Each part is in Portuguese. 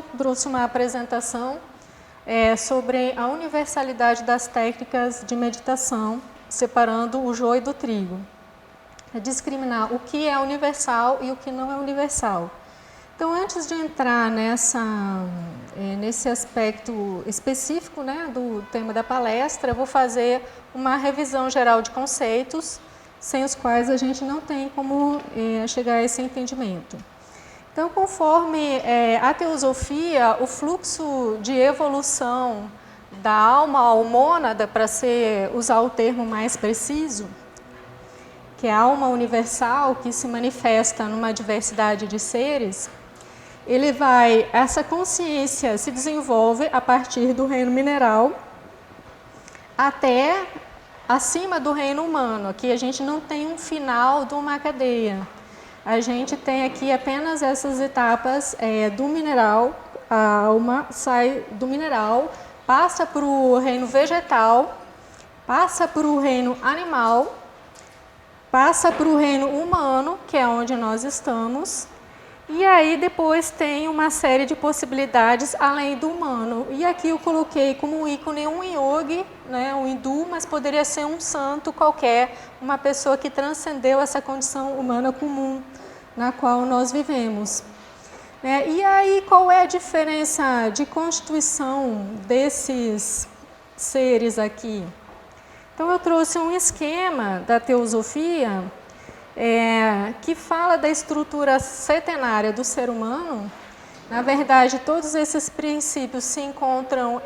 eu trouxe uma apresentação sobre a universalidade das técnicas de meditação, separando o joio do trigo. Discriminar o que é universal e o que não é universal. Então, antes de entrar nesse aspecto específico, né, do tema da palestra, eu vou fazer uma revisão geral de conceitos, sem os quais a gente não tem como chegar a esse entendimento. Então, conforme a teosofia, o fluxo de evolução da alma ao mônada, para usar o termo mais preciso, que é a alma universal, que se manifesta numa diversidade de seres, essa consciência se desenvolve a partir do reino mineral até acima do reino humano. Aqui a gente não tem um final de uma cadeia. A gente tem aqui apenas essas etapas do mineral, a alma sai do mineral, passa para o reino vegetal, passa para o reino animal, passa para o reino humano, que é onde nós estamos, e aí depois tem uma série de possibilidades além do humano. E aqui eu coloquei como ícone um yogi, né, um hindu, mas poderia ser um santo qualquer, uma pessoa que transcendeu essa condição humana comum na qual nós vivemos. E aí qual é a diferença de constituição desses seres aqui? Então eu trouxe um esquema da teosofia que fala da estrutura setenária do ser humano. Na verdade, todos esses princípios se encontram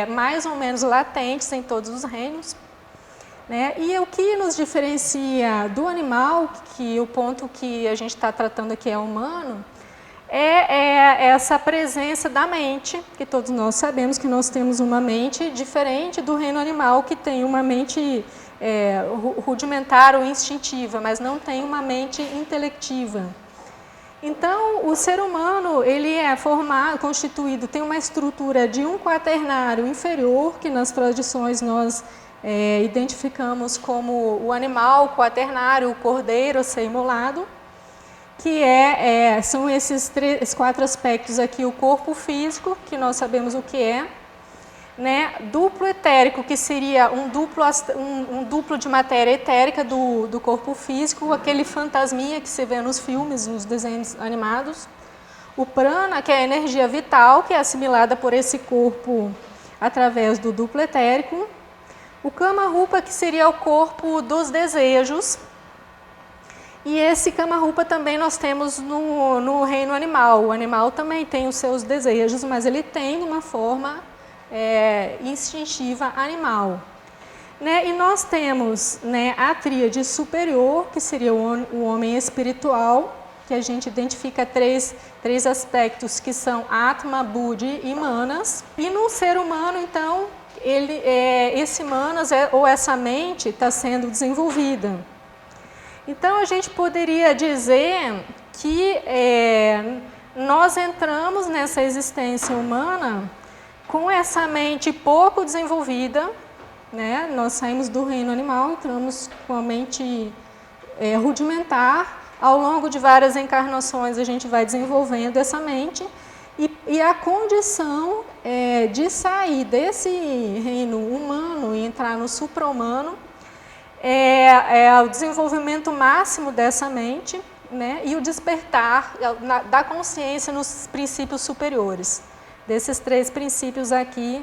mais ou menos latentes em todos os reinos. E o que nos diferencia do animal, que o ponto que a gente está tratando aqui é humano, é essa presença da mente, que todos nós sabemos que nós temos uma mente diferente do reino animal, que tem uma mente rudimentar ou instintiva, mas não tem uma mente intelectiva. Então, o ser humano ele é constituído, tem uma estrutura de um quaternário inferior, que nas tradições nós identificamos como o animal quaternário, o cordeiro a ser imolado, que são esses 4 aspectos aqui: o corpo físico, que nós sabemos o que é, duplo etérico, que seria um duplo de matéria etérica do corpo físico, aquele fantasminha que se vê nos filmes, nos desenhos animados. O prana, que é a energia vital, que é assimilada por esse corpo através do duplo etérico. O kama rupa, que seria o corpo dos desejos. E esse kama rupa também nós temos no reino animal. O animal também tem os seus desejos, mas ele tem uma forma instintiva animal. E nós temos a tríade superior, que seria o homem espiritual, que a gente identifica três aspectos, que são Atma, Buddhi e Manas. E no ser humano, então, esse Manas, ou essa mente, está sendo desenvolvida. Então, a gente poderia dizer que nós entramos nessa existência humana com essa mente pouco desenvolvida, nós saímos do reino animal, entramos com a mente rudimentar. Ao longo de várias encarnações, a gente vai desenvolvendo essa mente, e a condição de sair desse reino humano e entrar no supra-humano é o desenvolvimento máximo dessa mente, e o despertar da consciência nos princípios superiores, desses 3 princípios aqui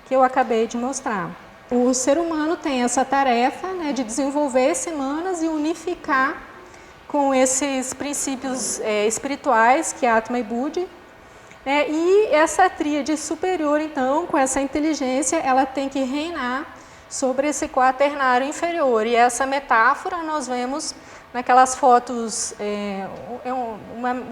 que eu acabei de mostrar. O ser humano tem essa tarefa de desenvolver esse manas e unificar com esses princípios espirituais, que é Atma e Buddhi. E essa tríade superior, então, com essa inteligência, ela tem que reinar sobre esse quaternário inferior. E essa metáfora nós vemos naquelas fotos,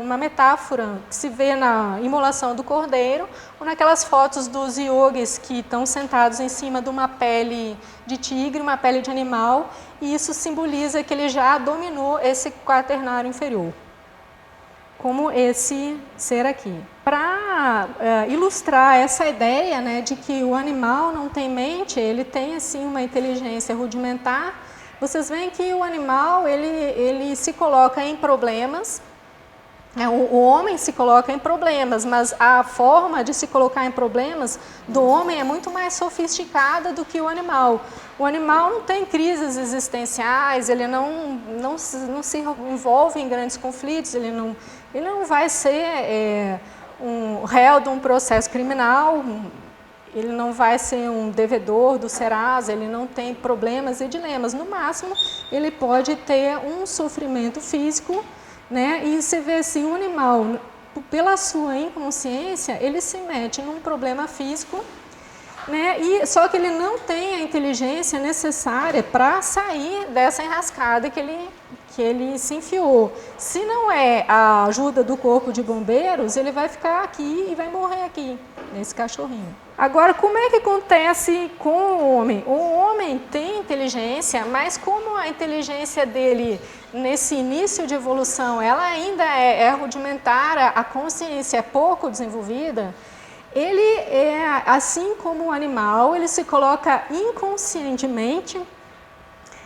uma metáfora que se vê na imolação do cordeiro, ou naquelas fotos dos yogis que estão sentados em cima de uma pele de tigre, uma pele de animal, e isso simboliza que ele já dominou esse quaternário inferior, como esse ser aqui. Para ilustrar essa ideia de que o animal não tem mente, ele tem assim uma inteligência rudimentar, vocês veem que o animal ele se coloca em problemas, O homem se coloca em problemas, mas a forma de se colocar em problemas do homem é muito mais sofisticada do que o animal. O animal não tem crises existenciais, ele não se envolve em grandes conflitos, ele não vai ser um réu de um processo criminal, ele não vai ser um devedor do Serasa, ele não tem problemas e dilemas. No máximo, ele pode ter um sofrimento físico, né? E você vê assim, um animal, pela sua inconsciência, ele se mete num problema físico, né? Só que ele não tem a inteligência necessária para sair dessa enrascada que ele se enfiou. Se não é a ajuda do corpo de bombeiros, ele vai ficar aqui e vai morrer aqui, nesse cachorrinho. Agora, como é que acontece com o homem? O homem tem inteligência, mas como a inteligência dele, nesse início de evolução, ela ainda é rudimentar, a consciência é pouco desenvolvida, ele é, assim como o animal, ele se coloca inconscientemente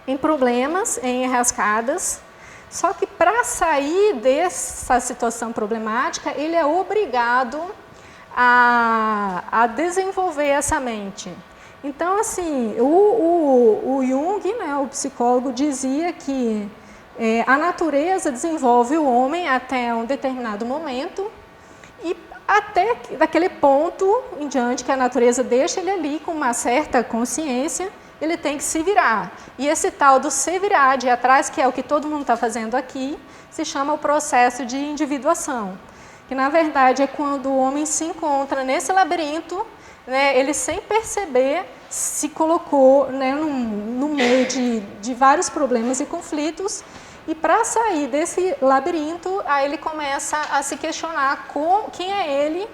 em problemas, em enrascadas, só que para sair dessa situação problemática, ele é obrigado a desenvolver essa mente. Então, assim, o Jung, né, o psicólogo, dizia que a natureza desenvolve o homem até um determinado momento e até daquele ponto em diante que a natureza deixa ele ali com uma certa consciência, ele tem que se virar. E esse tal do se virar de atrás, que é o que todo mundo está fazendo aqui, se chama o processo de individuação. Que na verdade é quando o homem se encontra nesse labirinto, né, ele sem perceber se colocou, né, no meio de vários problemas e conflitos, e para sair desse labirinto, aí ele começa a se questionar quem é ele,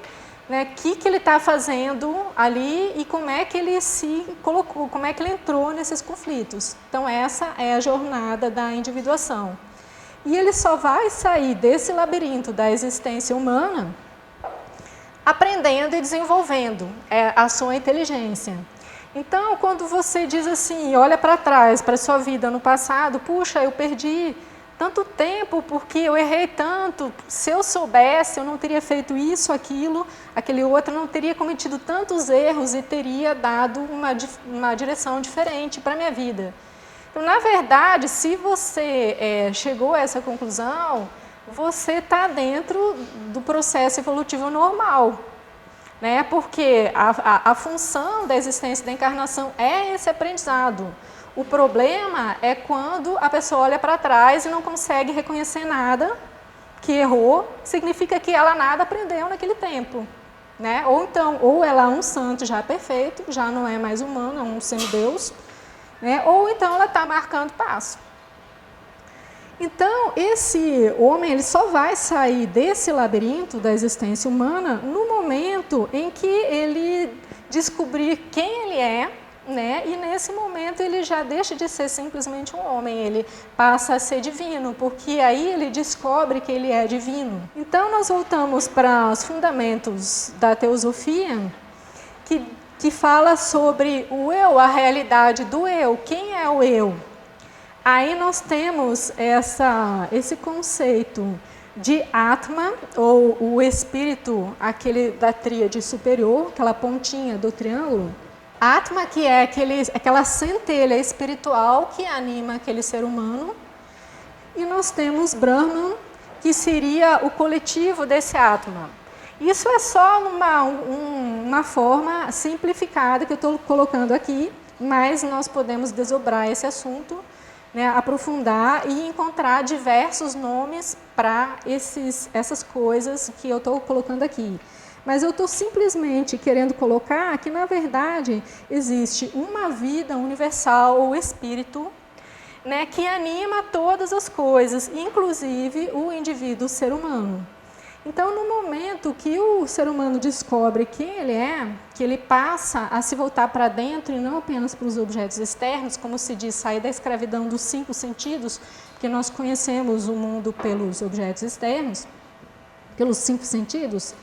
né, o que ele está fazendo ali e como é que ele se colocou, como é que ele entrou nesses conflitos. Então essa é a jornada da individuação. E ele só vai sair desse labirinto da existência humana aprendendo e desenvolvendo a sua inteligência. Então, quando você diz assim, olha para trás, para a sua vida no passado, puxa, eu perdi tanto tempo porque eu errei tanto, se eu soubesse, eu não teria feito isso, aquilo, aquele outro, não teria cometido tantos erros e teria dado uma direção diferente para a minha vida. Então, na verdade, se você chegou a essa conclusão, você está dentro do processo evolutivo normal, né? Porque a função da existência da encarnação é esse aprendizado. O problema é quando a pessoa olha para trás e não consegue reconhecer nada que errou, significa que ela nada aprendeu naquele tempo, né? Ou ela é um santo já perfeito, já não é mais humano, é um semideus, né? Ou então ela está marcando passo. Então, esse homem ele só vai sair desse labirinto da existência humana no momento em que ele descobrir quem ele é, né? E nesse momento ele já deixa de ser simplesmente um homem, ele passa a ser divino, porque aí ele descobre que ele é divino. Então, nós voltamos para os fundamentos da teosofia, que fala sobre o eu, a realidade do eu. Quem é o eu? Aí nós temos esse conceito de Atma, ou o espírito, aquele da tríade superior, aquela pontinha do triângulo. Atma, que é aquela centelha espiritual que anima aquele ser humano. E nós temos Brahman, que seria o coletivo desse Atma. Isso é só uma forma simplificada que eu estou colocando aqui, mas nós podemos desdobrar esse assunto, né, aprofundar e encontrar diversos nomes para essas coisas que eu estou colocando aqui. Mas eu estou simplesmente querendo colocar que, na verdade, existe uma vida universal, o espírito, né, que anima todas as coisas, inclusive o indivíduo, o ser humano. Então, no momento que o ser humano descobre quem ele é, que ele passa a se voltar para dentro e não apenas para os objetos externos, como se diz, sair da escravidão dos 5 sentidos, porque nós conhecemos o mundo pelos objetos externos, pelos 5 sentidos,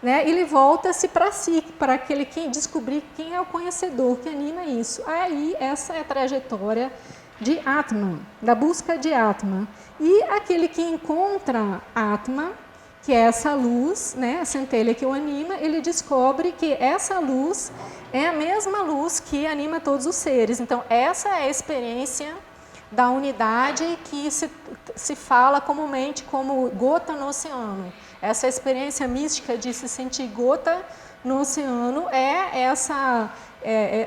né? Ele volta-se para si, para aquele que descobrir quem é o conhecedor, que anima isso. Aí, essa é a trajetória de Atman, da busca de Atman. E aquele que encontra Atman, que é essa luz, né, a centelha que o anima, ele descobre que essa luz é a mesma luz que anima todos os seres. Então, essa é a experiência da unidade que se fala comumente como gota no oceano. Essa experiência mística de se sentir gota no oceano é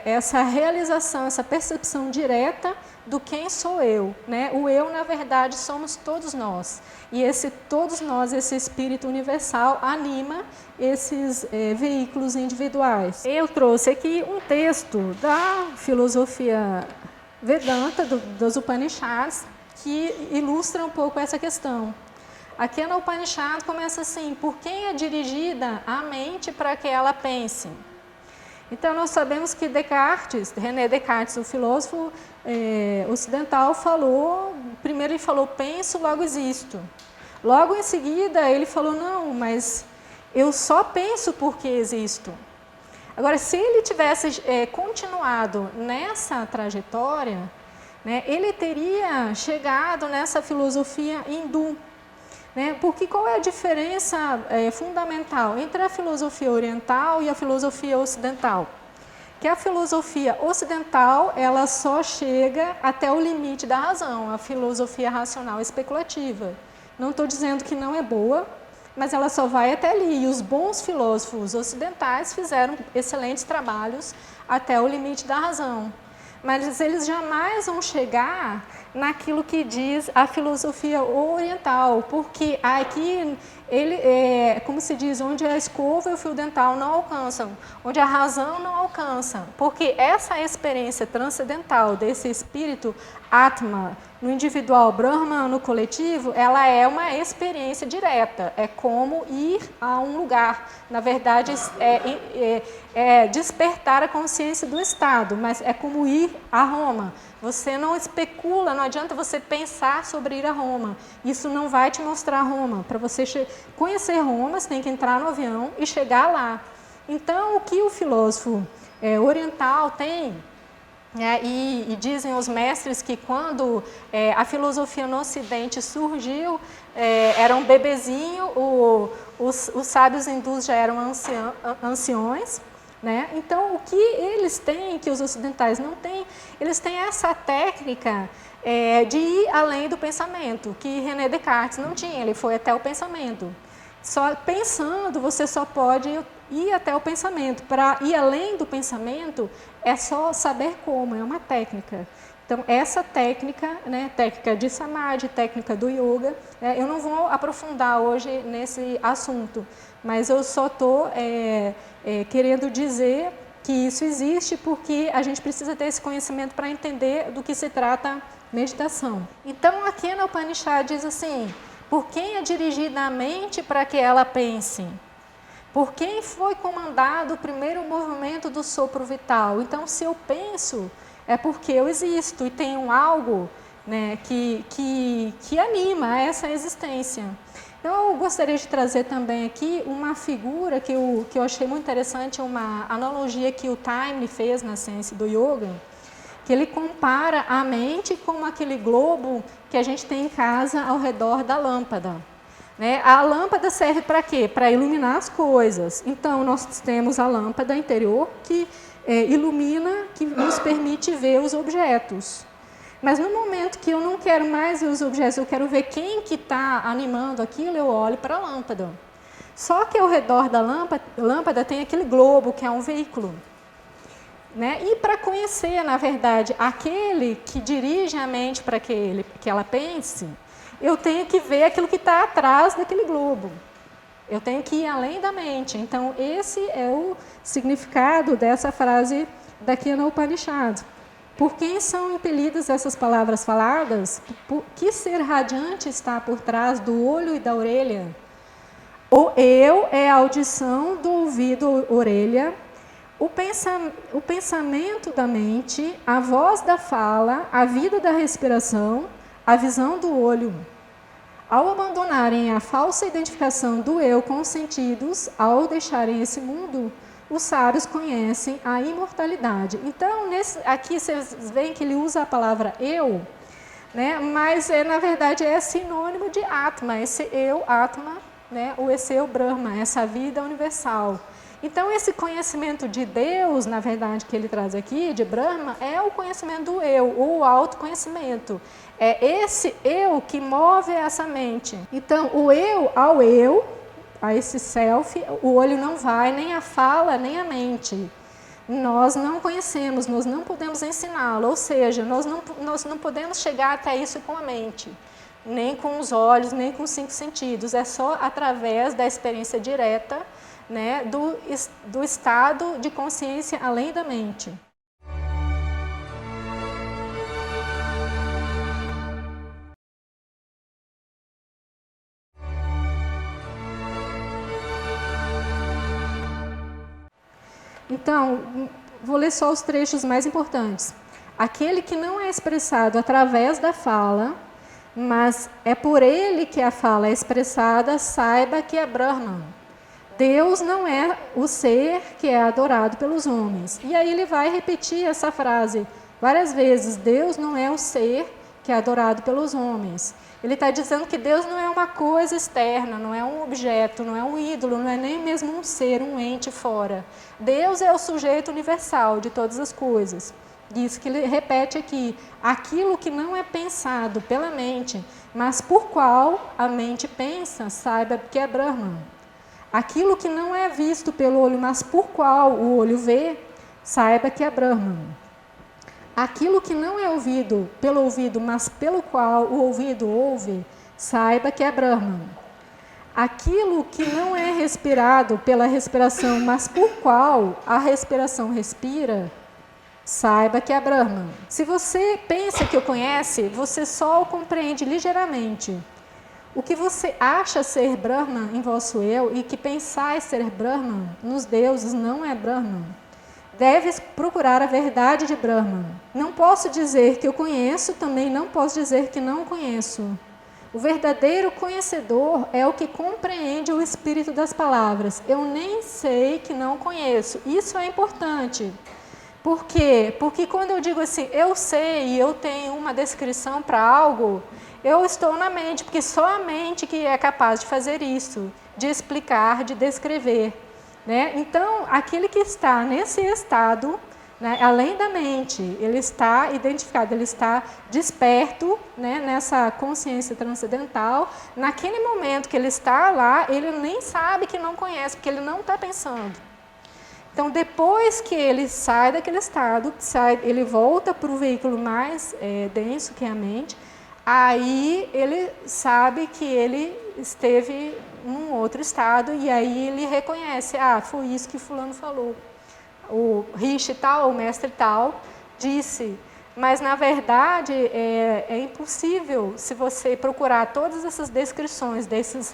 essa realização, essa percepção direta do quem sou eu, né? O eu, na verdade, somos todos nós. E esse todos nós, esse espírito universal, anima esses veículos individuais. Eu trouxe aqui um texto da filosofia Vedanta, dos Upanishads, que ilustra um pouco essa questão. Aqui no Upanishad começa assim: por quem é dirigida a mente para que ela pense? Então, nós sabemos que René Descartes, o filósofo ocidental, primeiro ele falou, penso, logo existo. Logo em seguida, ele falou, não, mas eu só penso porque existo. Agora, se ele tivesse continuado nessa trajetória, né, ele teria chegado nessa filosofia hindu. Né? Porque qual é a diferença fundamental entre a filosofia oriental e a filosofia ocidental? Que a filosofia ocidental, ela só chega até o limite da razão, a filosofia racional especulativa. Não estou dizendo que não é boa, mas ela só vai até ali. E os bons filósofos ocidentais fizeram excelentes trabalhos até o limite da razão. Mas eles jamais vão chegar naquilo que diz a filosofia oriental, porque aqui como se diz, onde a escova e o fio dental não alcançam, onde a razão não alcança, porque essa experiência transcendental desse espírito Atma, no individual, Brahma no coletivo, ela é uma experiência direta, é como ir a um lugar, na verdade é despertar a consciência do estado, mas é como ir a Roma. Você não especula, não adianta você pensar sobre ir a Roma. Isso não vai te mostrar Roma. Para você conhecer Roma, você tem que entrar no avião e chegar lá. Então, o que o filósofo oriental tem, e dizem os mestres que quando a filosofia no Ocidente surgiu, era um bebezinho, os sábios hindus já eram anciões. Né? Então, o que eles têm, que os ocidentais não têm, eles têm essa técnica de ir além do pensamento, que René Descartes não tinha, ele foi até o pensamento. Só pensando, você só pode ir até o pensamento. Para ir além do pensamento, é só saber como, é uma técnica. Então, essa técnica, né, técnica de Samadhi, técnica do Yoga, eu não vou aprofundar hoje nesse assunto, mas eu só estou querendo dizer que isso existe porque a gente precisa ter esse conhecimento para entender do que se trata meditação. Então, aqui no Upanishad diz assim, por quem é dirigida a mente para que ela pense? Por quem foi comandado o primeiro movimento do sopro vital? Então, se eu penso, é porque eu existo e tenho algo, né, que anima essa existência. Então, eu gostaria de trazer também aqui uma figura que eu achei muito interessante, uma analogia que o Taimni fez na ciência do yoga, que ele compara a mente com aquele globo que a gente tem em casa ao redor da lâmpada. Né? A lâmpada serve para quê? Para iluminar as coisas. Então, nós temos a lâmpada interior que ilumina, que nos permite ver os objetos. Mas no momento que eu não quero mais ver os objetos, eu quero ver quem que está animando aquilo, eu olho para a lâmpada. Só que ao redor da lâmpada tem aquele globo, que é um veículo. Né? E para conhecer, na verdade, aquele que dirige a mente para que ela pense, eu tenho que ver aquilo que está atrás daquele globo. Eu tenho que ir além da mente. Então, esse é o significado dessa frase daqui no Upanishad. Por quem são impelidas essas palavras faladas? Que ser radiante está por trás do olho e da orelha? O eu é a audição do ouvido, orelha, o pensamento da mente, a voz da fala, a vida da respiração, a visão do olho. Ao abandonarem a falsa identificação do eu com os sentidos, ao deixarem esse mundo, os sábios conhecem a imortalidade. Então, aqui vocês veem que ele usa a palavra eu, né? Mas na verdade é sinônimo de Atma, esse eu, Atma, né, o Esse, o Brahma, essa vida universal. Então, esse conhecimento de Deus, na verdade, que ele traz aqui, de Brahma, é o conhecimento do eu, o autoconhecimento. É esse eu que move essa mente. Então, o eu, a esse self, o olho não vai, nem a fala, nem a mente. Nós não conhecemos, nós não podemos ensiná-lo, ou seja, nós não podemos chegar até isso com a mente, nem com os olhos, nem com os 5 sentidos. É só através da experiência direta, né, do estado de consciência além da mente. Então, vou ler só os trechos mais importantes. Aquele que não é expressado através da fala, mas é por ele que a fala é expressada, saiba que é Brahman. Deus não é o ser que é adorado pelos homens. E aí ele vai repetir essa frase várias vezes. Deus não é o ser que é adorado pelos homens. Ele está dizendo que Deus não é uma coisa externa, não é um objeto, não é um ídolo, não é nem mesmo um ser, um ente fora. Deus é o sujeito universal de todas as coisas. Isso que ele repete aqui, aquilo que não é pensado pela mente, mas por qual a mente pensa, saiba que é Brahman. Aquilo que não é visto pelo olho, mas por qual o olho vê, saiba que é Brahman. Aquilo que não é ouvido pelo ouvido, mas pelo qual o ouvido ouve, saiba que é Brahman. Aquilo que não é respirado pela respiração, mas por qual a respiração respira, saiba que é Brahman. Se você pensa que o conhece, você só o compreende ligeiramente. O que você acha ser Brahman em vosso eu e que pensais ser Brahman nos deuses não é Brahman. Deves procurar a verdade de Brahman. Não posso dizer que eu conheço, também não posso dizer que não conheço. O verdadeiro conhecedor é o que compreende o espírito das palavras. Eu nem sei que não conheço. Isso é importante. Por quê? Porque quando eu digo assim, eu sei e eu tenho uma descrição para algo, eu estou na mente, porque só a mente que é capaz de fazer isso, de explicar, de descrever. Né? Então, aquele que está nesse estado, né, além da mente, ele está identificado, ele está desperto, né, nessa consciência transcendental. Naquele momento que ele está lá, ele nem sabe que não conhece, porque ele não está pensando. Então, depois que ele sai daquele estado, ele volta para o veículo mais denso, que é a mente, aí ele sabe que ele esteve num outro estado e aí ele reconhece, foi isso que fulano falou. O rishi tal, o mestre tal, disse. Mas, na verdade, é impossível, se você procurar todas essas descrições desses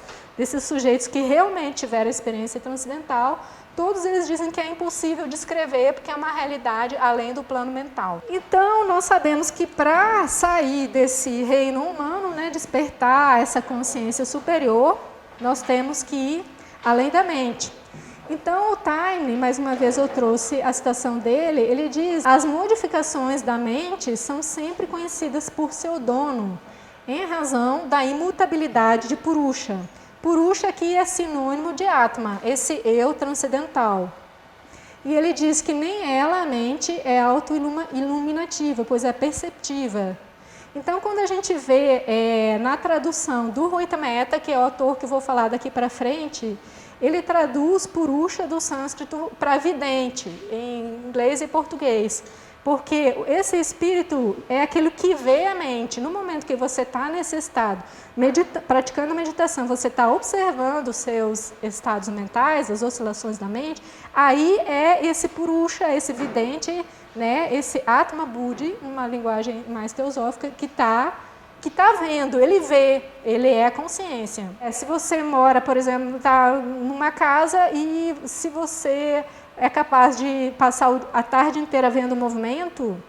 sujeitos que realmente tiveram experiência transcendental, todos eles dizem que é impossível descrever, porque é uma realidade além do plano mental. Então, nós sabemos que para sair desse reino humano, né, despertar essa consciência superior, nós temos que ir além da mente. Então, o Taine, mais uma vez eu trouxe a citação dele, ele diz: as modificações da mente são sempre conhecidas por seu dono, em razão da imutabilidade de Purusha. Purusha aqui é sinônimo de Atma, esse eu transcendental. E ele diz que nem ela, a mente, é auto-iluminativa, pois é perceptiva. Então, quando a gente vê na tradução do Ruita Mehta, que é o autor que eu vou falar daqui para frente, ele traduz Purusha do sânscrito para vidente, em inglês e português. Porque esse espírito é aquele que vê a mente. No momento que você está nesse estado, praticando a meditação, você está observando os seus estados mentais, as oscilações da mente, aí é esse Purusha, esse vidente, né, esse Atma Buddhi, uma linguagem mais teosófica, que está vendo, ele vê, ele é a consciência. Se você mora, por exemplo, está numa casa e se você é capaz de passar a tarde inteira vendo o movimento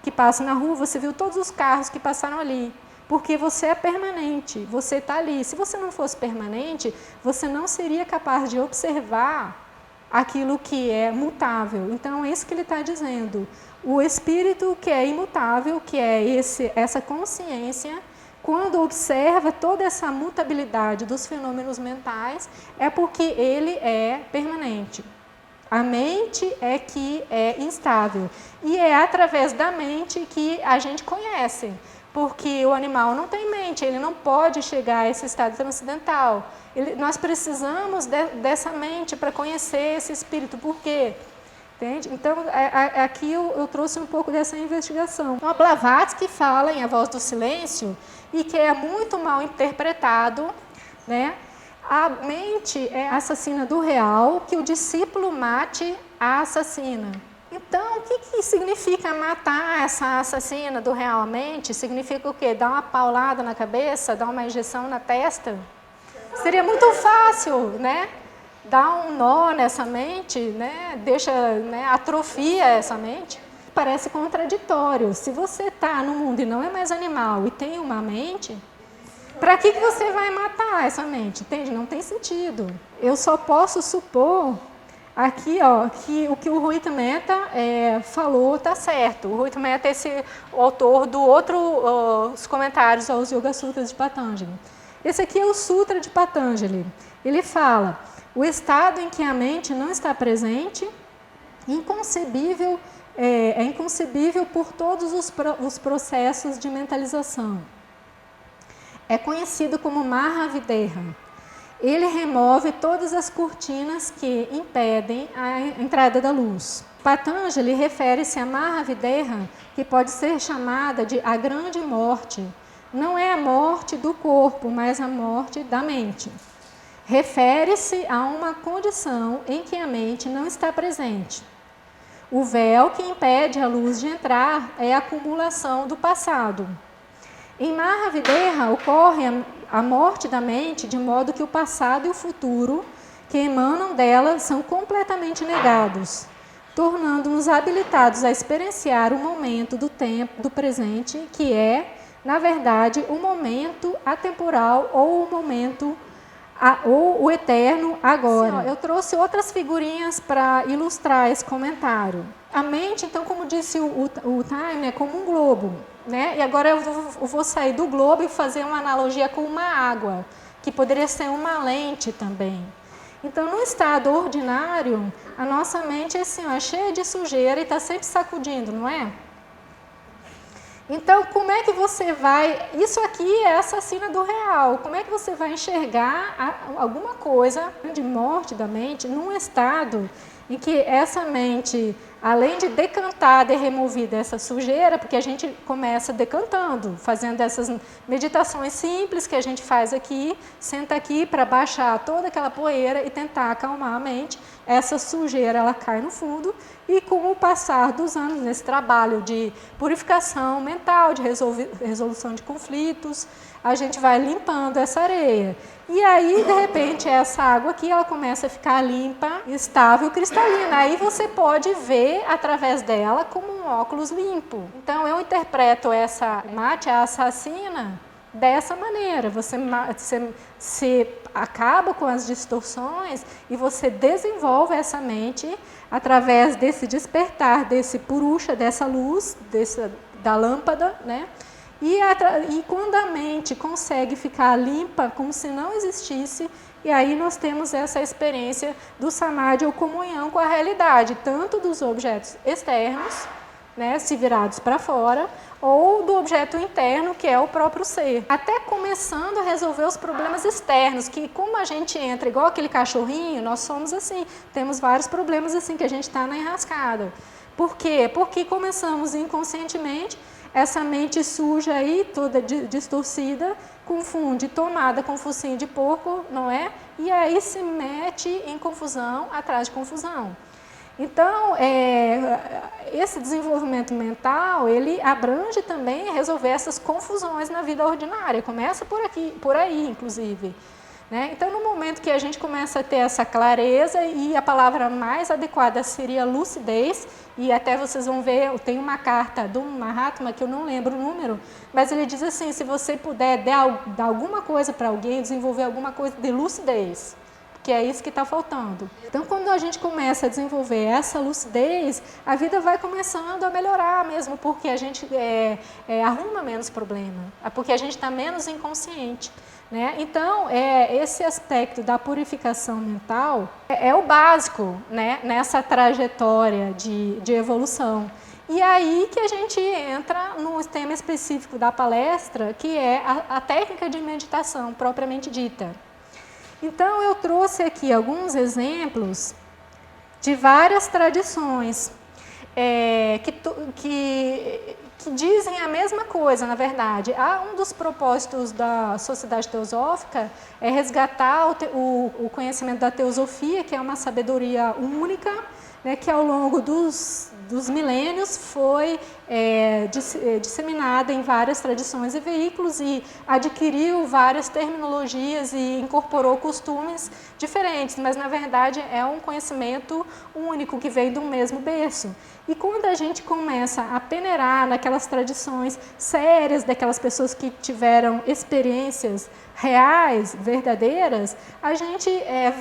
que passa na rua, você viu todos os carros que passaram ali, porque você é permanente, você está ali. Se você não fosse permanente, você não seria capaz de observar aquilo que é mutável. Então, é isso que ele está dizendo. O espírito que é imutável, que é essa consciência, quando observa toda essa mutabilidade dos fenômenos mentais, é porque ele é permanente. A mente é que é instável. E é através da mente que a gente conhece. Porque o animal não tem mente, ele não pode chegar a esse estado transcendental. Nós precisamos dessa mente para conhecer esse espírito. Por quê? Entende? Então, aqui eu trouxe um pouco dessa investigação. Então, a Blavatsky fala em A Voz do Silêncio e que é muito mal interpretado, né? A mente é assassina do real, que o discípulo mate a assassina. Então, o que significa matar essa assassina do real? Mente significa o quê? Dar uma paulada na cabeça, dar uma injeção na testa? Seria muito fácil, né? Dar um nó nessa mente, né? Deixa, né? Atrofia essa mente. Parece contraditório. Se você está no mundo e não é mais animal e tem uma mente, para que você vai matar essa mente? Entende? Não tem sentido. Eu só posso supor aqui, ó, que o que o Ruita Mehta falou está certo. O Ruita Mehta é o autor do os comentários aos Yoga Sutras de Patanjali. Esse aqui é o Sutra de Patanjali. Ele fala: o estado em que a mente não está presente, inconcebível, é inconcebível por todos os processos de mentalização. É conhecido como Mahavideha. Ele remove todas as cortinas que impedem a entrada da luz. Patanjali refere-se a Mahavideha, que pode ser chamada de a grande morte. Não é a morte do corpo, mas a morte da mente. Refere-se a uma condição em que a mente não está presente. O véu que impede a luz de entrar é a acumulação do passado. Em Mahavideha ocorre a morte da mente, de modo que o passado e o futuro que emanam dela são completamente negados, tornando-nos habilitados a experienciar o momento do tempo, do presente, que é, na verdade, o momento atemporal ou o momento ou o eterno agora. Sim, eu trouxe outras figurinhas para ilustrar esse comentário. A mente, então, como disse o Time, é como um globo, né? E agora eu vou sair do globo e fazer uma analogia com uma água, que poderia ser uma lente também. Então, no estado ordinário, a nossa mente é assim, ó, é cheia de sujeira e está sempre sacudindo, não é? Então, como é que você vai... Isso aqui é assassina do real. Como é que você vai enxergar alguma coisa de morte da mente num estado em que essa mente, além de decantada e removida essa sujeira, porque a gente começa decantando, fazendo essas meditações simples que a gente faz aqui, senta aqui para baixar toda aquela poeira e tentar acalmar a mente, essa sujeira ela cai no fundo e com o passar dos anos nesse trabalho de purificação mental, de resolução de conflitos, a gente vai limpando essa areia. E aí, de repente, essa água aqui, ela começa a ficar limpa, estável, cristalina. Aí você pode ver através dela como um óculos limpo. Então, eu interpreto essa mate, a assassina, dessa maneira. Você acaba com as distorções e você desenvolve essa mente através desse despertar, desse purusha, dessa luz, da lâmpada, né? E quando a mente consegue ficar limpa, como se não existisse, e aí nós temos essa experiência do samadhi ou comunhão com a realidade, tanto dos objetos externos, né, se virados para fora, ou do objeto interno, que é o próprio ser. Até começando a resolver os problemas externos, que como a gente entra igual aquele cachorrinho, nós somos assim, temos vários problemas assim que a gente está na enrascada. Por quê? Porque começamos inconscientemente, essa mente suja aí, toda distorcida, confunde tomada com focinho de porco, não é? E aí se mete em confusão, atrás de confusão. Então, esse desenvolvimento mental, ele abrange também resolver essas confusões na vida ordinária. Começa por aí, inclusive. Né? Então, no momento que a gente começa a ter essa clareza, e a palavra mais adequada seria lucidez, e até vocês vão ver, tem uma carta do Mahatma, que eu não lembro o número, mas ele diz assim, se você puder dar alguma coisa para alguém, desenvolver alguma coisa de lucidez, que é isso que está faltando. Então, quando a gente começa a desenvolver essa lucidez, a vida vai começando a melhorar mesmo, porque a gente arruma menos problema, porque a gente está menos inconsciente. Né? Então, esse aspecto da purificação mental é o básico, né, nessa trajetória de evolução. E aí que a gente entra no tema específico da palestra, que é a técnica de meditação propriamente dita. Então, eu trouxe aqui alguns exemplos de várias tradições que dizem a mesma coisa, na verdade. Um dos propósitos da Sociedade Teosófica é resgatar o conhecimento da teosofia, que é uma sabedoria única, né, que ao longo dos milênios foi disseminada em várias tradições e veículos e adquiriu várias terminologias e incorporou costumes diferentes, mas na verdade é um conhecimento único que vem do mesmo berço. E quando a gente começa a peneirar naquelas tradições sérias daquelas pessoas que tiveram experiências reais, verdadeiras, a gente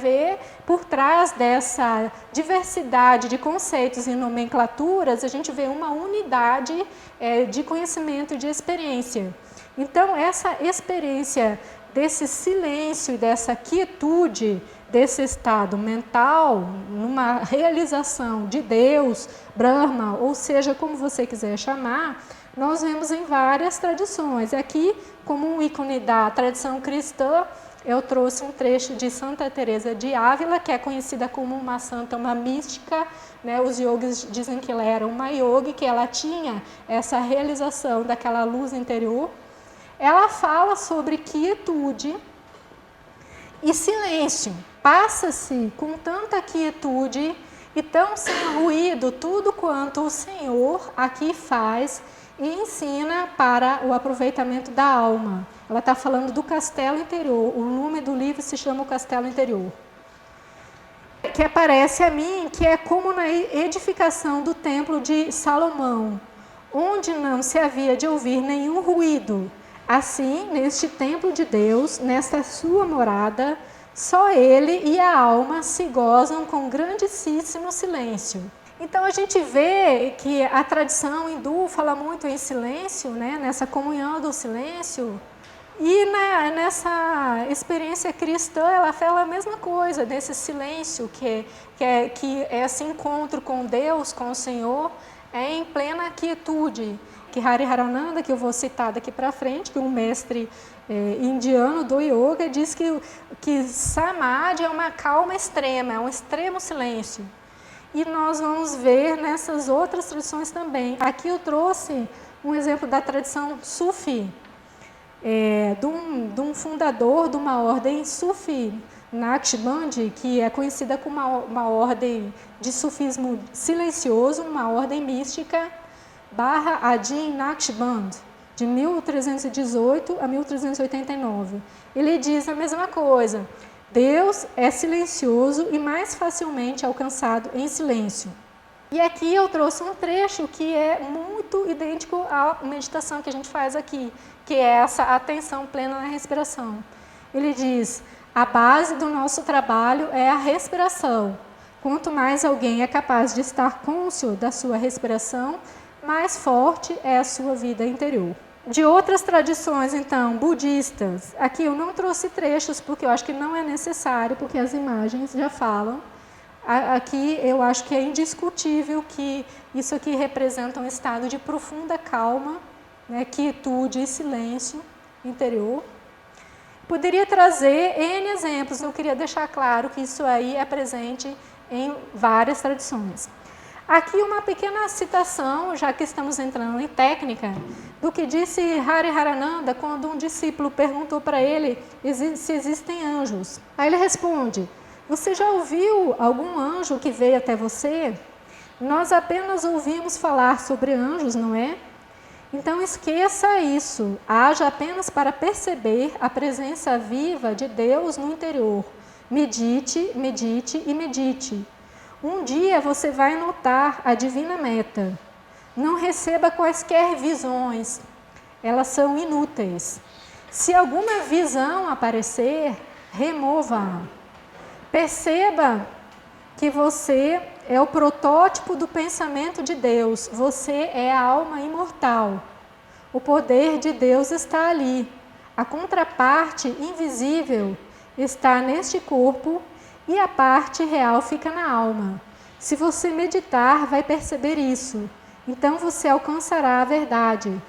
vê por trás dessa diversidade de conceitos e nomenclaturas, a gente vê uma unidade de conhecimento e de experiência. Então, essa experiência desse silêncio e dessa quietude, desse estado mental, numa realização de Deus, Brahma, ou seja, como você quiser chamar, nós vemos em várias tradições. Aqui, como um ícone da tradição cristã, eu trouxe um trecho de Santa Teresa de Ávila, que é conhecida como uma santa, uma mística, né? Os yogis dizem que ela era uma yogi, que ela tinha essa realização daquela luz interior. Ela fala sobre quietude e silêncio. Passa-se com tanta quietude e tão sem ruído tudo quanto o Senhor aqui faz e ensina para o aproveitamento da alma. Ela está falando do castelo interior. O nome do livro se chama O Castelo Interior. Que aparece a mim que é como na edificação do templo de Salomão, onde não se havia de ouvir nenhum ruído. Assim, neste templo de Deus, nesta sua morada, só ele e a alma se gozam com grandíssimo silêncio. Então, a gente vê que a tradição hindu fala muito em silêncio, né? Nessa comunhão do silêncio. E nessa experiência cristã, ela fala a mesma coisa, desse silêncio, que é esse encontro com Deus, com o Senhor, em plena quietude. Que Hariharananda, que eu vou citar daqui para frente, que é um mestre indiano do yoga, diz que Samadhi é uma calma extrema, é um extremo silêncio. E nós vamos ver nessas outras tradições também. Aqui eu trouxe um exemplo da tradição Sufi, de um fundador de uma ordem Sufi, Naqshbandi, que é conhecida como uma ordem de sufismo silencioso, uma ordem mística, Adin Naqshband, de 1318 a 1389. Ele diz a mesma coisa: Deus é silencioso e mais facilmente alcançado em silêncio. E aqui eu trouxe um trecho que é muito idêntico à meditação que a gente faz aqui, que é essa atenção plena na respiração. Ele diz: a base do nosso trabalho é a respiração. Quanto mais alguém é capaz de estar cônscio da sua respiração, mais forte é a sua vida interior. De outras tradições, então, budistas, aqui eu não trouxe trechos porque eu acho que não é necessário, porque as imagens já falam. Aqui eu acho que é indiscutível que isso aqui representa um estado de profunda calma, né, quietude e silêncio interior. Poderia trazer N exemplos, eu queria deixar claro que isso aí é presente em várias tradições. Aqui uma pequena citação, já que estamos entrando em técnica, do que disse Hariharananda quando um discípulo perguntou para ele se existem anjos. Aí ele responde: você já ouviu algum anjo que veio até você? Nós apenas ouvimos falar sobre anjos, não é? Então esqueça isso, haja apenas para perceber a presença viva de Deus no interior. Medite, medite e medite. Um dia você vai notar a divina meta. Não receba quaisquer visões, elas são inúteis. Se alguma visão aparecer, remova-a. Perceba que você é o protótipo do pensamento de Deus. Você é a alma imortal. O poder de Deus está ali. A contraparte invisível está neste corpo e a parte real fica na alma. Se você meditar, vai perceber isso. Então você alcançará a verdade.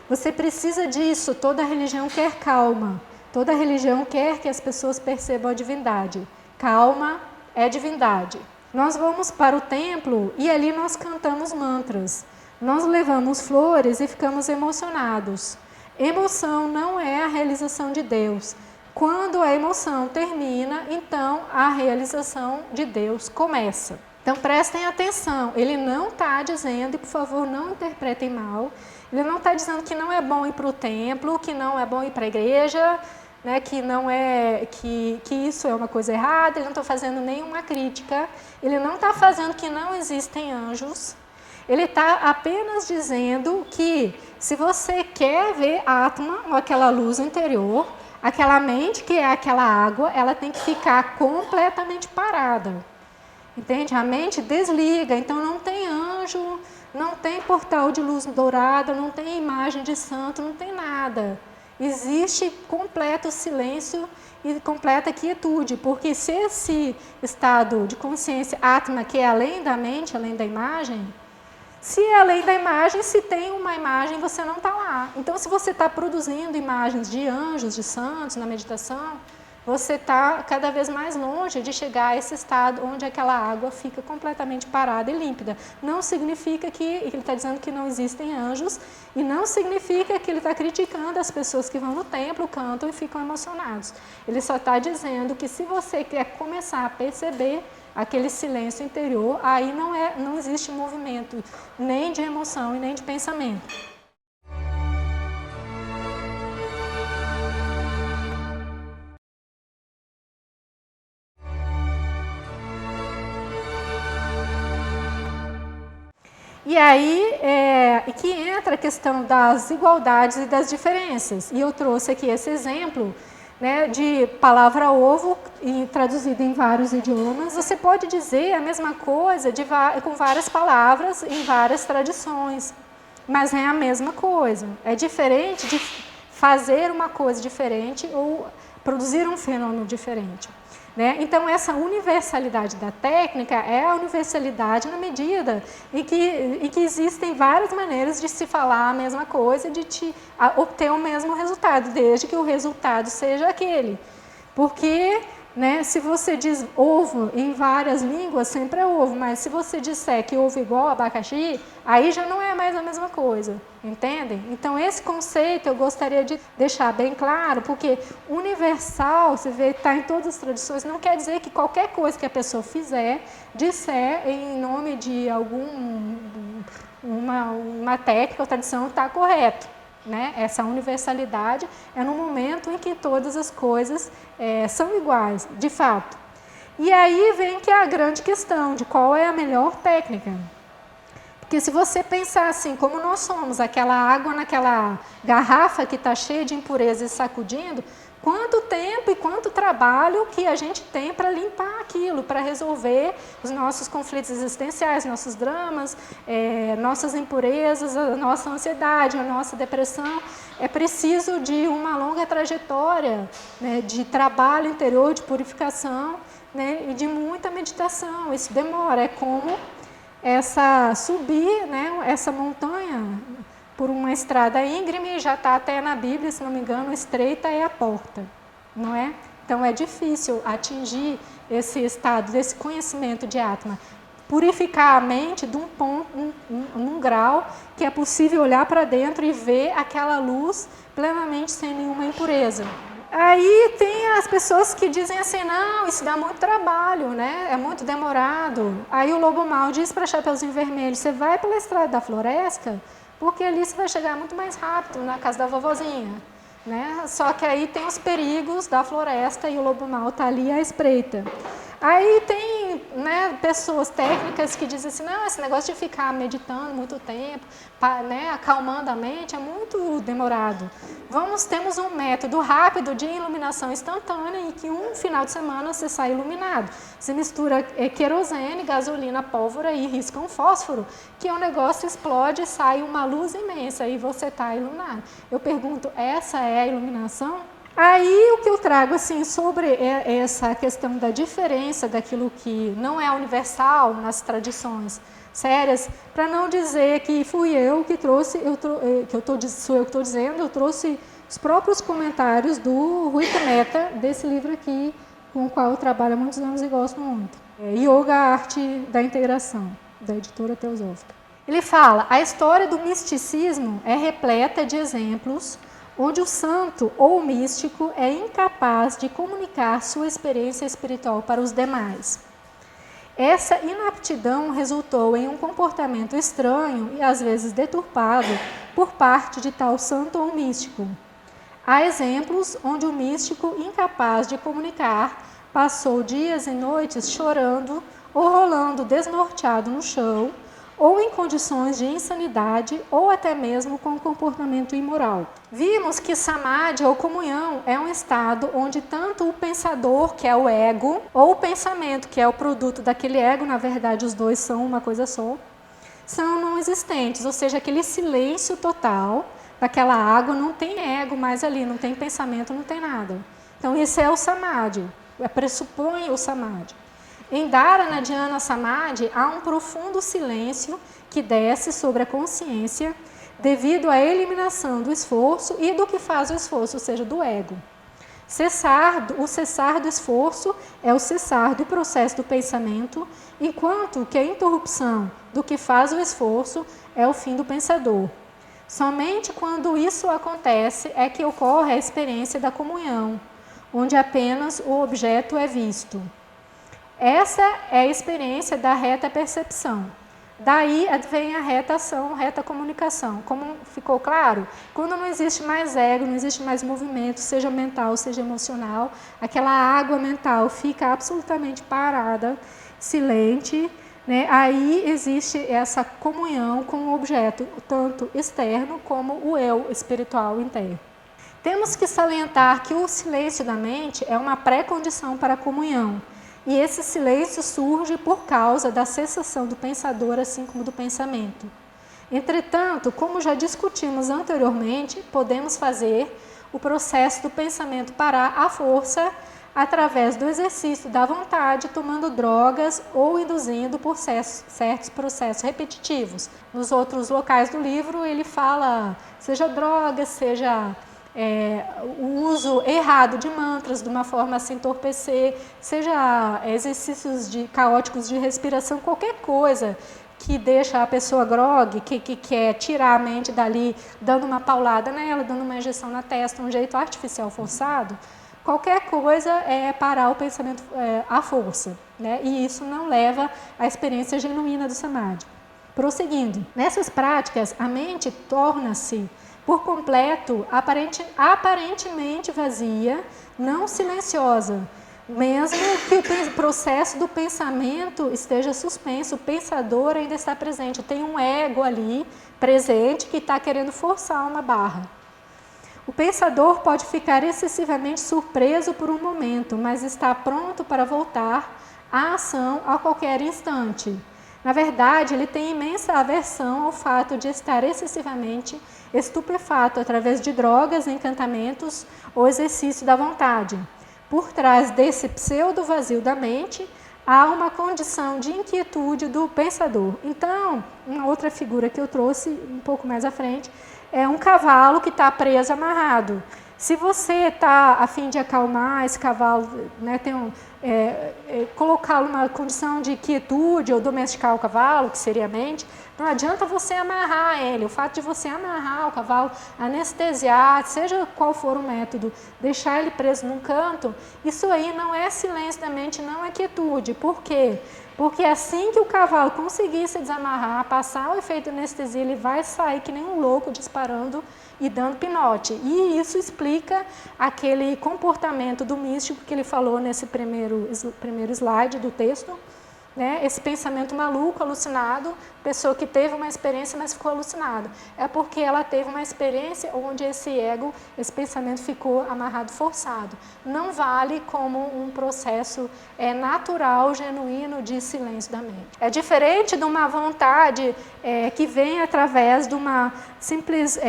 Você precisa disso. Toda religião quer calma. Toda religião quer que as pessoas percebam a divindade. Calma é divindade. Nós vamos para o templo e ali nós cantamos mantras. Nós levamos flores e ficamos emocionados. Emoção não é a realização de Deus. Quando a emoção termina, então a realização de Deus começa. Então prestem atenção, ele não está dizendo, e por favor não interpretem mal, ele não está dizendo que não é bom ir para o templo, que não é bom ir para a igreja, né, que não é que isso é uma coisa errada, ele não está fazendo nenhuma crítica, ele não está fazendo que não existem anjos, ele está apenas dizendo que se você quer ver Atma, ou aquela luz interior, aquela mente que é aquela água, ela tem que ficar completamente parada. Entende? A mente desliga, então não tem anjo, não tem portal de luz dourada, não tem imagem de santo, não tem nada. Existe completo silêncio e completa quietude, porque se esse estado de consciência Atma, que é além da mente, além da imagem, se é além da imagem, se tem uma imagem, você não está lá. Então, se você está produzindo imagens de anjos, de santos na meditação, você está cada vez mais longe de chegar a esse estado onde aquela água fica completamente parada e límpida. Não significa que ele está dizendo que não existem anjos e não significa que ele está criticando as pessoas que vão no templo, cantam e ficam emocionados. Ele só está dizendo que se você quer começar a perceber aquele silêncio interior, aí não existe movimento nem de emoção e nem de pensamento. E aí que entra a questão das igualdades e das diferenças. E eu trouxe aqui esse exemplo, né, de palavra ovo, traduzido em vários idiomas. Você pode dizer a mesma coisa com várias palavras em várias tradições, mas é a mesma coisa. É diferente de fazer uma coisa diferente ou produzir um fenômeno diferente. Né? Então, essa universalidade da técnica é a universalidade na medida em que existem várias maneiras de se falar a mesma coisa e de obter o mesmo resultado, desde que o resultado seja aquele. Porque, né, se você diz ovo em várias línguas, sempre é ovo, mas se você disser que ovo igual abacaxi, aí já não é mais a mesma coisa, entendem? Então, esse conceito eu gostaria de deixar bem claro, porque universal, você vê que está em todas as tradições, não quer dizer que qualquer coisa que a pessoa fizer, disser em nome de uma técnica ou tradição está correto. Né? Essa universalidade é no momento em que todas as coisas são iguais, de fato. E aí vem que é a grande questão de qual é a melhor técnica. Porque se você pensar assim, como nós somos, aquela água naquela garrafa que está cheia de impurezas e sacudindo, quanto tempo e quanto trabalho que a gente tem para limpar aquilo, para resolver os nossos conflitos existenciais, nossos dramas, nossas impurezas, a nossa ansiedade, a nossa depressão. É preciso de uma longa trajetória, né, de trabalho interior, de purificação, né, e de muita meditação. Isso demora, é como subir, né, essa montanha por uma estrada íngreme, já está até na Bíblia, se não me engano, estreita é a porta, não é? Então é difícil atingir esse estado, desse conhecimento de Atma. Purificar a mente de um ponto, num grau que é possível olhar para dentro e ver aquela luz plenamente sem nenhuma impureza. Aí tem as pessoas que dizem assim, não, isso dá muito trabalho, né? É muito demorado. Aí o lobo mau diz para Chapeuzinho Vermelho, você vai pela estrada da floresta, porque ali você vai chegar muito mais rápido na casa da vovozinha. Né? Só que aí tem os perigos da floresta e o lobo mau está ali à espreita. Aí tem né, pessoas técnicas que dizem assim, não, esse negócio de ficar meditando muito tempo, né, acalmando a mente é muito demorado. Temos um método rápido de iluminação instantânea em que um final de semana você sai iluminado. Você mistura querosene, gasolina, pólvora e risca um fósforo, que o negócio explode e sai uma luz imensa e você está iluminado. Eu pergunto, essa é a iluminação? Aí o que eu trago assim, sobre essa questão da diferença daquilo que não é universal nas tradições sérias, para não dizer que fui eu que trouxe, sou eu que estou dizendo, eu trouxe os próprios comentários do Rui Mehta, desse livro aqui, com o qual eu trabalho há muitos anos e gosto muito. Yoga, a Arte da Integração, da editora Teosófica. Ele fala, a história do misticismo é repleta de exemplos onde o santo ou o místico é incapaz de comunicar sua experiência espiritual para os demais. Essa inaptidão resultou em um comportamento estranho e às vezes deturpado por parte de tal santo ou místico. Há exemplos onde o místico, incapaz de comunicar, passou dias e noites chorando ou rolando desnorteado no chão, ou em condições de insanidade, ou até mesmo com comportamento imoral. Vimos que samadhi, ou comunhão, é um estado onde tanto o pensador, que é o ego, ou o pensamento, que é o produto daquele ego, na verdade os dois são uma coisa só, são não existentes, ou seja, aquele silêncio total daquela água, não tem ego mais ali, não tem pensamento, não tem nada. Então esse é o samadhi, pressupõe o samadhi. Em Dharana Dhyana Samadhi, há um profundo silêncio que desce sobre a consciência devido à eliminação do esforço e do que faz o esforço, ou seja, do ego. O cessar do esforço é o cessar do processo do pensamento, enquanto que a interrupção do que faz o esforço é o fim do pensador. Somente quando isso acontece é que ocorre a experiência da comunhão, onde apenas o objeto é visto. Essa é a experiência da reta percepção. Daí vem a reta ação, reta comunicação. Como ficou claro? Quando não existe mais ego, não existe mais movimento, seja mental, seja emocional, aquela água mental fica absolutamente parada, silente, né? Aí existe essa comunhão com o objeto, tanto externo como o eu espiritual interno. Temos que salientar que o silêncio da mente é uma pré-condição para a comunhão. E esse silêncio surge por causa da cessação do pensador, assim como do pensamento. Entretanto, como já discutimos anteriormente, podemos fazer o processo do pensamento parar à força através do exercício da vontade, tomando drogas ou induzindo por certos processos repetitivos. Nos outros locais do livro, ele fala, seja drogas, seja o uso errado de mantras de uma forma a se entorpecer, seja exercícios caóticos de respiração, qualquer coisa que deixa a pessoa grogue, que quer tirar a mente dali, dando uma paulada nela, dando uma injeção na testa, um jeito artificial forçado, qualquer coisa é parar o pensamento à força, né? E isso não leva à experiência genuína do samadhi. Prosseguindo, nessas práticas, a mente torna-se por completo, aparentemente vazia, não silenciosa. Mesmo que o processo do pensamento esteja suspenso, o pensador ainda está presente. Tem um ego ali presente que está querendo forçar uma barra. O pensador pode ficar excessivamente surpreso por um momento, mas está pronto para voltar à ação a qualquer instante. Na verdade, ele tem imensa aversão ao fato de estar excessivamente estupefato através de drogas, encantamentos ou exercício da vontade. Por trás desse pseudo-vazio da mente, há uma condição de inquietude do pensador. Então, uma outra figura que eu trouxe um pouco mais à frente é um cavalo que está preso, amarrado. Se você está a fim de acalmar esse cavalo, né, colocá-lo numa condição de quietude ou domesticar o cavalo, que seria a mente, não adianta você amarrar ele. O fato de você amarrar o cavalo, anestesiar, seja qual for o método, deixar ele preso num canto, isso aí não é silêncio da mente, não é quietude. Por quê? Porque assim que o cavalo conseguir se desamarrar, passar o efeito de anestesia, ele vai sair que nem um louco disparando e dando pinote. E isso explica aquele comportamento do místico que ele falou nesse primeiro slide do texto, né, esse pensamento maluco, alucinado, pessoa que teve uma experiência, mas ficou alucinada. É porque ela teve uma experiência onde esse ego, esse pensamento ficou amarrado, forçado. Não vale como um processo natural, genuíno de silêncio da mente. É diferente de uma vontade que vem através de uma simples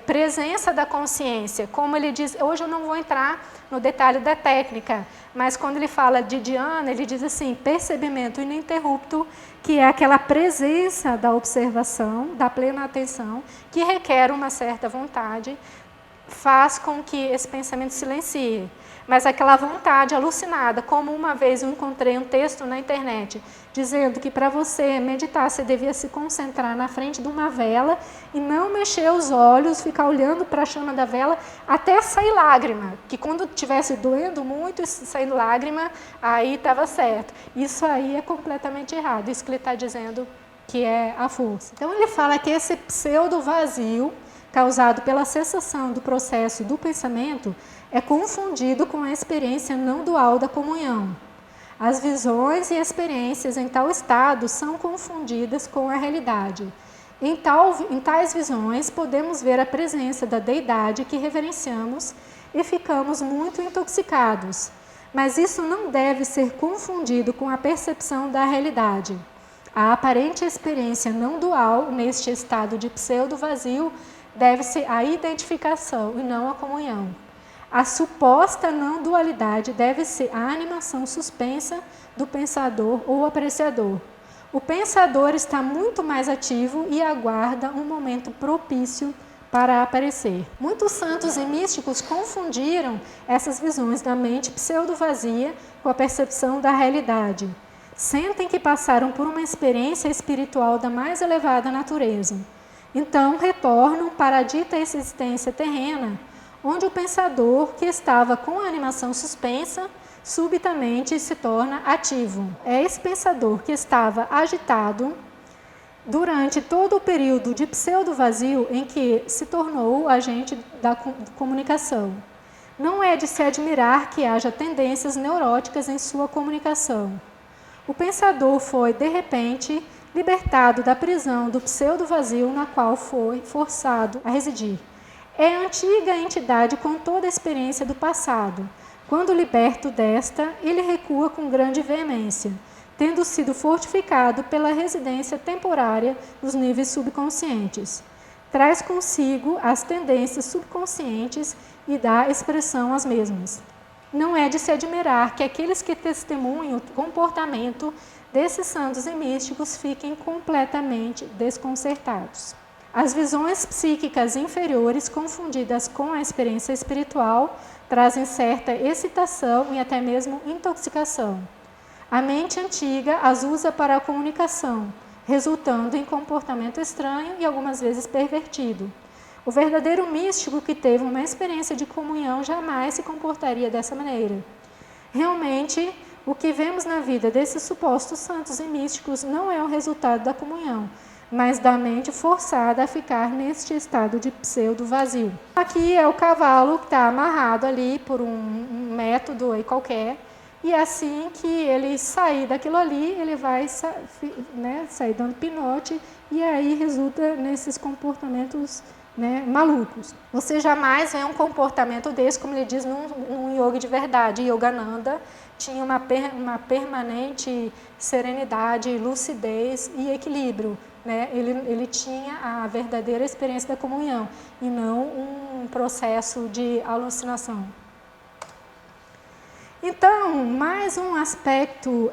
presença da consciência. Como ele diz, hoje eu não vou entrar no detalhe da técnica, mas quando ele fala de dhyana, ele diz assim, percebimento ininterrupto, que é aquela presença da observação, da plena atenção, que requer uma certa vontade, faz com que esse pensamento silencie. Mas aquela vontade alucinada, como uma vez eu encontrei um texto na internet, dizendo que para você meditar, você devia se concentrar na frente de uma vela e não mexer os olhos, ficar olhando para a chama da vela até sair lágrima, que quando estivesse doendo muito e saindo lágrima, aí estava certo. Isso aí é completamente errado, isso que ele está dizendo que é a força. Então ele fala que esse pseudo-vazio, causado pela cessação do processo do pensamento, é confundido com a experiência não dual da comunhão. As visões e experiências em tal estado são confundidas com a realidade. Em tais visões, podemos ver a presença da deidade que reverenciamos e ficamos muito intoxicados. Mas isso não deve ser confundido com a percepção da realidade. A aparente experiência não dual, neste estado de pseudo-vazio, deve-se à identificação e não à comunhão. A suposta não dualidade deve-se à animação suspensa do pensador ou apreciador. O pensador está muito mais ativo e aguarda um momento propício para aparecer. Muitos santos e místicos confundiram essas visões da mente pseudo-vazia com a percepção da realidade. Sentem que passaram por uma experiência espiritual da mais elevada natureza. Então retornam para a dita existência terrena, onde o pensador, que estava com a animação suspensa, subitamente se torna ativo. É esse pensador que estava agitado durante todo o período de pseudo-vazio em que se tornou agente da comunicação. Não é de se admirar que haja tendências neuróticas em sua comunicação. O pensador foi, de repente, libertado da prisão do pseudo-vazio na qual foi forçado a residir. É a antiga entidade com toda a experiência do passado. Quando liberto desta, ele recua com grande veemência, tendo sido fortificado pela residência temporária nos níveis subconscientes. Traz consigo as tendências subconscientes e dá expressão às mesmas. Não é de se admirar que aqueles que testemunham o comportamento desses santos e místicos fiquem completamente desconcertados. As visões psíquicas inferiores, confundidas com a experiência espiritual, trazem certa excitação e até mesmo intoxicação. A mente antiga as usa para a comunicação, resultando em comportamento estranho e algumas vezes pervertido. O verdadeiro místico que teve uma experiência de comunhão jamais se comportaria dessa maneira. Realmente, o que vemos na vida desses supostos santos e místicos não é o resultado da comunhão, mas da mente forçada a ficar neste estado de pseudo-vazio. Aqui é o cavalo que está amarrado ali por um método aí qualquer, e assim que ele sair daquilo ali, ele vai sair dando pinote, e aí resulta nesses comportamentos malucos. Você jamais vê um comportamento desse, como ele diz, num yogi de verdade. Yogananda tinha uma permanente serenidade, lucidez e equilíbrio. Ele tinha a verdadeira experiência da comunhão e não um processo de alucinação. Então, mais um aspecto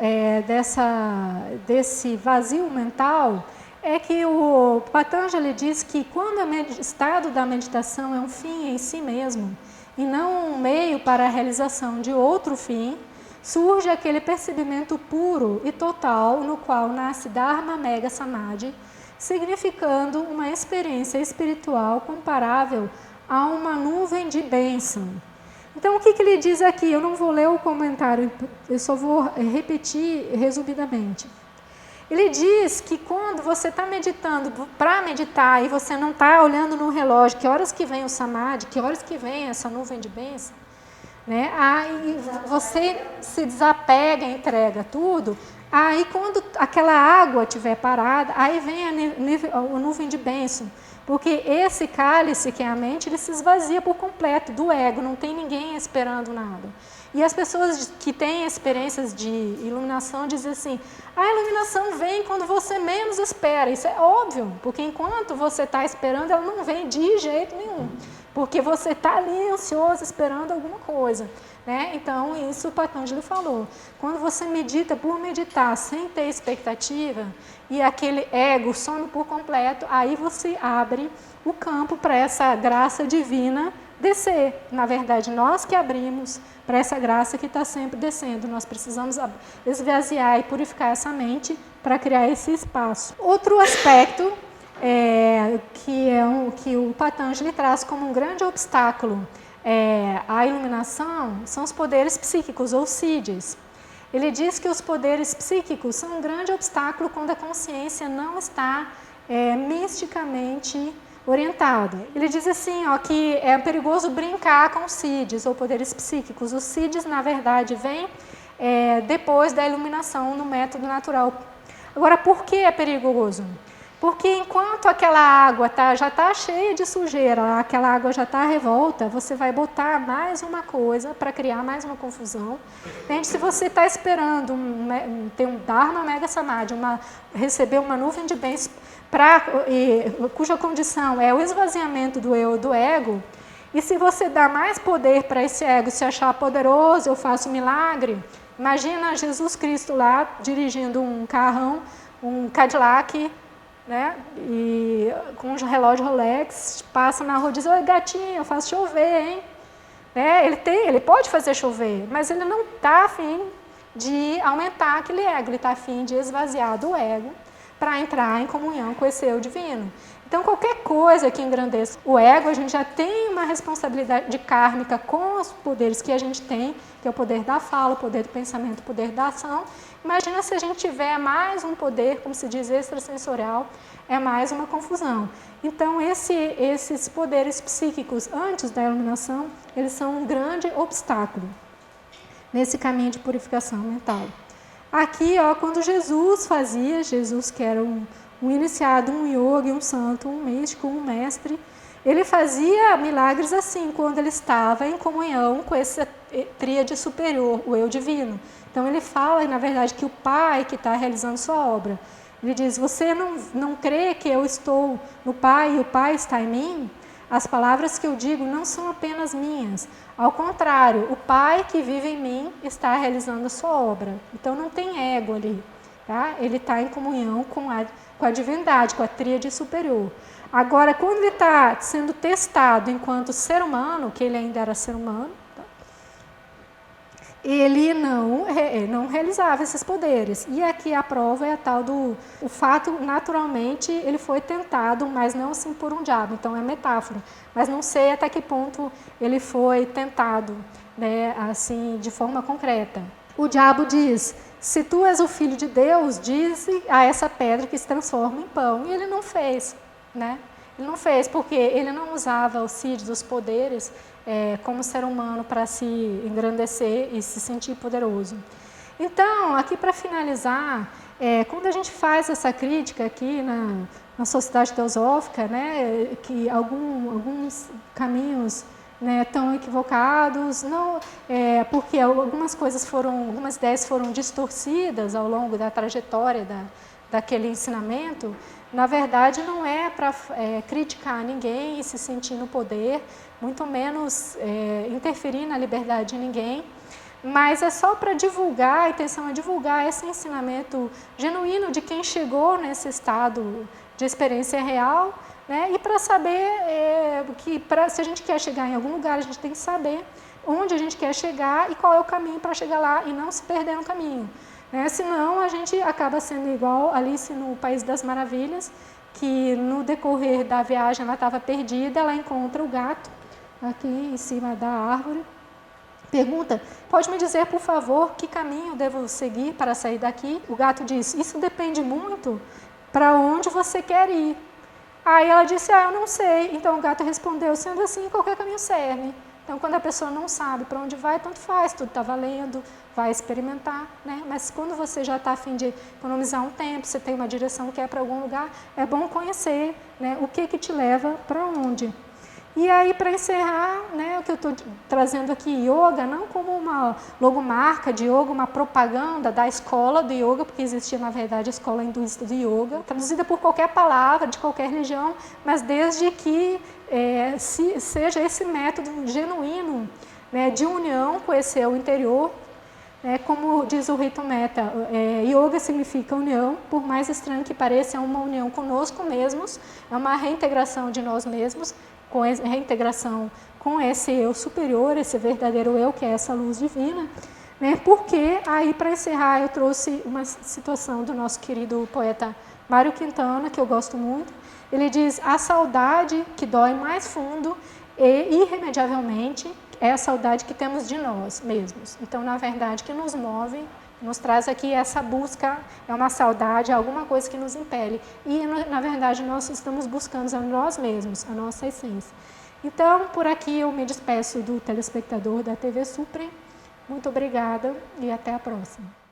desse vazio mental é que o Patanjali diz que quando o estado da meditação é um fim em si mesmo e não um meio para a realização de outro fim, surge aquele percebimento puro e total no qual nasce Dharma Mega Samadhi, significando uma experiência espiritual comparável a uma nuvem de bênção. Então, o que ele diz aqui? Eu não vou ler o comentário, eu só vou repetir resumidamente. Ele diz que quando você está meditando para meditar e você não está olhando no relógio, que horas que vem o Samadhi, que horas que vem essa nuvem de bênção, aí você se desapega, entrega tudo, Aí, quando aquela água estiver parada, aí vem a nuvem de bênção. Porque esse cálice, que é a mente, ele se esvazia por completo do ego, não tem ninguém esperando nada. E as pessoas que têm experiências de iluminação dizem assim, a iluminação vem quando você menos espera. Isso é óbvio, porque enquanto você está esperando, ela não vem de jeito nenhum. Porque você está ali ansioso, esperando alguma coisa. Né? Então, isso o Patanjali falou. Quando você medita por meditar, sem ter expectativa, e aquele ego some por completo, aí você abre o campo para essa graça divina descer. Na verdade, nós que abrimos para essa graça que está sempre descendo. Nós precisamos esvaziar e purificar essa mente para criar esse espaço. Outro aspecto que o Patanjali traz como um grande obstáculo à iluminação são os poderes psíquicos, ou siddhis. Ele diz que os poderes psíquicos são um grande obstáculo quando a consciência não está misticamente orientada. Ele diz assim, que é perigoso brincar com siddhis, ou poderes psíquicos. Os siddhis, na verdade, vêm depois da iluminação no método natural. Agora, por que é perigoso? Porque enquanto aquela água já está cheia de sujeira, aquela água já está revolta, você vai botar mais uma coisa para criar mais uma confusão. Entende? Se você está esperando ter um Dharma Mega Samadhi, receber uma nuvem de bens, cuja condição é o esvaziamento do eu, do ego, e se você dá mais poder para esse ego se achar poderoso, eu faço milagre, imagina Jesus Cristo lá dirigindo um carrão, um Cadillac, né? E com um relógio Rolex, passa na rua e diz, oi gatinho, eu faço chover, hein? Ele pode fazer chover, mas ele não está afim de aumentar aquele ego, ele está afim de esvaziar do ego para entrar em comunhão com esse eu divino. Então, qualquer coisa que engrandeça o ego, a gente já tem uma responsabilidade kármica com os poderes que a gente tem, que é o poder da fala, o poder do pensamento, o poder da ação. Imagina se a gente tiver mais um poder, como se diz, extrasensorial, é mais uma confusão. Então, esses poderes psíquicos, antes da iluminação, eles são um grande obstáculo nesse caminho de purificação mental. Aqui, quando Jesus que era um iniciado, um yogi, um santo, um místico, um mestre, ele fazia milagres assim, quando ele estava em comunhão com essa tríade superior, o eu divino. Então ele fala, na verdade, que o Pai que está realizando sua obra. Ele diz, você não crê que eu estou no Pai e o Pai está em mim? As palavras que eu digo não são apenas minhas. Ao contrário, o Pai que vive em mim está realizando a sua obra. Então não tem ego ali. Tá? Ele está em comunhão com a divindade, com a tríade superior. Agora, quando ele está sendo testado enquanto ser humano, que ele ainda era ser humano, tá? Ele não realizava esses poderes. E aqui a prova é a tal o fato, naturalmente, ele foi tentado, mas não assim por um diabo, então é metáfora. Mas não sei até que ponto ele foi tentado, né, assim, de forma concreta. O diabo diz, se tu és o filho de Deus, diz a essa pedra que se transforma em pão. E ele não fez, né? Ele não fez porque ele não usava os siddhis, os poderes, como ser humano para se engrandecer e se sentir poderoso. Então, aqui para finalizar, quando a gente faz essa crítica aqui na sociedade teosófica, né, que alguns caminhos, né, tão equivocados, não, porque algumas ideias foram distorcidas ao longo da trajetória daquele ensinamento. Na verdade, não é para criticar ninguém e se sentir no poder, muito menos interferir na liberdade de ninguém, mas é só para divulgar, a intenção é divulgar esse ensinamento genuíno de quem chegou nesse estado de experiência real, né? E para saber se a gente quer chegar em algum lugar, a gente tem que saber onde a gente quer chegar e qual é o caminho para chegar lá e não se perder no caminho. Né? Senão a gente acaba sendo igual Alice no País das Maravilhas, que no decorrer da viagem ela estava perdida, ela encontra o gato aqui em cima da árvore, pergunta, pode me dizer por favor que caminho devo seguir para sair daqui? O gato diz, isso depende muito para onde você quer ir. Aí ela disse, eu não sei. Então o gato respondeu, sendo assim, qualquer caminho serve. Então quando a pessoa não sabe para onde vai, tanto faz, tudo está valendo, vai experimentar, né? Mas quando você já está a fim de economizar um tempo, você tem uma direção que é para algum lugar, é bom conhecer, né, o que te leva para onde. E aí, para encerrar, né, o que eu estou trazendo aqui, yoga, não como uma logomarca de yoga, uma propaganda da escola de yoga, porque existia, na verdade, a escola hinduísta de yoga, traduzida por qualquer palavra, de qualquer religião, mas desde que seja esse método genuíno, né, de união com esse eu interior. Como diz o Rito Metta, yoga significa união, por mais estranho que pareça, é uma união conosco mesmos, é uma reintegração de nós mesmos, com a reintegração com esse eu superior, esse verdadeiro eu, que é essa luz divina, né? Porque aí, para encerrar, eu trouxe uma situação do nosso querido poeta Mário Quintana, que eu gosto muito. Ele diz: a saudade que dói mais fundo e irremediavelmente é a saudade que temos de nós mesmos. Então, na verdade, que nos move, nos traz aqui essa busca, é uma saudade, alguma coisa que nos impele. E, na verdade, nós estamos buscando a nós mesmos, a nossa essência. Então, por aqui eu me despeço do telespectador da TV Supre. Muito obrigada e até a próxima.